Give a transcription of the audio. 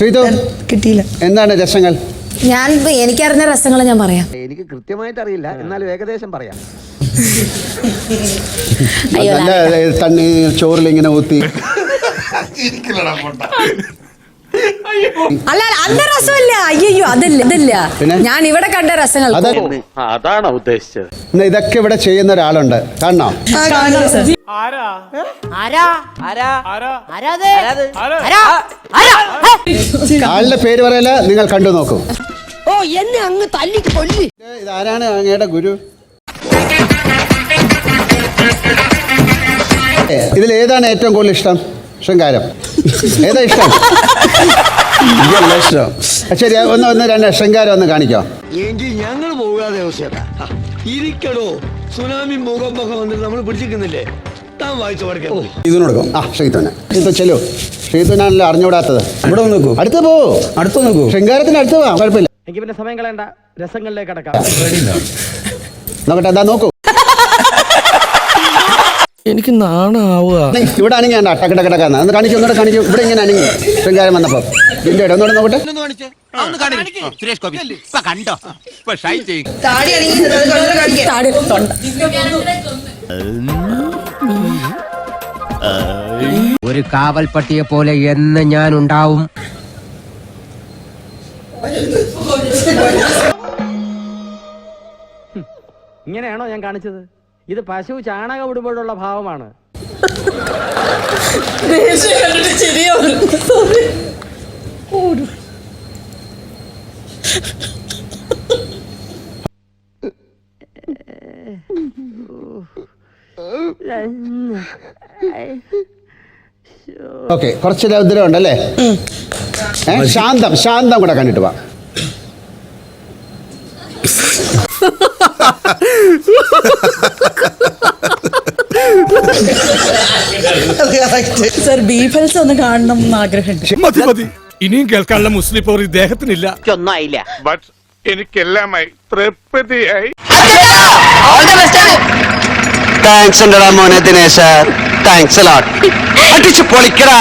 ശ്രീതു കിട്ടിയില്ല. എന്താണ് രസങ്ങൾ? ഞാൻ എനിക്കറിഞ്ഞ രസങ്ങൾ ഞാൻ പറയാം. എനിക്ക് കൃത്യമായിട്ട് അറിയില്ല, എന്നാലും ഏകദേശം പറയാം. നല്ല തണ്ണി ചോറിൽ ഇങ്ങനെ ഊത്തി. അല്ല അന്ന രസമില്ല. അയ്യോ അതല്ല. ഞാൻ ഇവിടെ കണ്ട രസങ്ങൾ അതാണ് ഉദ്ദേശിച്ചത്. ഇതൊക്കെ ഇവിടെ ചെയ്യുന്ന ഒരാളുണ്ട്, കാണണോ? ആളുടെ പേര് പറയല, നിങ്ങൾ കണ്ടു നോക്കൂ. ഓ എന്നെ അങ്ങ് തല്ലിക്ക് കൊല്ലി. ഇതാരാണ് അങ്ങയുടെ ഗുരു? ഇതിൽ ഏതാണ് ഏറ്റവും കൂടുതൽ ഇഷ്ടം? ശൃംഗാരം ഏതാ ഇഷ്ടം? ഇഷ്ടം. ശരി, ഒന്ന് രണ്ട് ശൃംഗാരം ഒന്ന് കാണിക്കോ. എങ്കിൽ ഞങ്ങൾ പോകാതെ ഇരിക്കടോ. സുനാമി ഭൂകമ്പൊക്കെ വന്നിട്ട് നമ്മൾ പിടിച്ചിരിക്കുന്നില്ലേ? താൻ വായിച്ചു പഠിക്കാം. ഇതിനോടുക്കും. ശ്രീതുന ചെല്ലു. ശ്രീതുനാണല്ലോ അറിഞ്ഞുകൂടാത്തത്. ഇവിടെ നോക്കൂ, അടുത്ത് പോവൂ, അടുത്ത് നോക്കൂ. ശൃംഗാരത്തിന് അടുത്ത് പോവാം, കുഴപ്പമില്ല. എനിക്ക് പിന്നെ സമയം കളയണ്ട, രസങ്ങളിലേക്ക് കടക്കാം. നോക്കട്ടെ, എന്താ നോക്കൂ. എനിക്ക് നാണാവുക. ഇവിടെ ആണെങ്കിൽ ഞാൻ ടക്കടക്കടക്കാന്ന് ഒന്ന് കാണിക്കും, ഒന്നുകൂടെ കാണിക്കും. ഇവിടെ ഇങ്ങനെ ആണെങ്കിൽ ശൃംഗാരം വന്നപ്പോ ഇതിന്റെ ഇടം ഒന്നുകൂടെ നോക്കട്ടെ. ഒരു കാവൽപ്പട്ടിയെ പോലെ എന്ന് ഞാൻ ഉണ്ടാവും. ഇങ്ങനെയാണോ ഞാൻ കാണിച്ചത്? ഇത് പശു ചാണകം ഇടുമ്പോഴുള്ള ഭാവമാണ്. ഓക്കെ, കുറച്ച് രൗദ്രം ഉണ്ടല്ലേ? ശാന്തം കൂടെ കണ്ടിട്ട് പോവാം. സർ ബീഫൽസ് ഒന്ന് കാണണം എന്ന് ആഗ്രഹമുണ്ട്. മതി, ഇനിയും കേൾക്കാനുള്ള മുസ്ലിം പോർ ഇദ്ദേഹത്തിനില്ല. ഒന്നായില്ല, ബട്ട് എനിക്കെല്ലാമായി തൃപ്തിയായി. താങ്ക്സ് ഉണ്ടടാ മോനെ ദിനേശ, താങ്ക്സ് എ ലോട്ട്. അടിച്ചു പൊളിക്കടാ.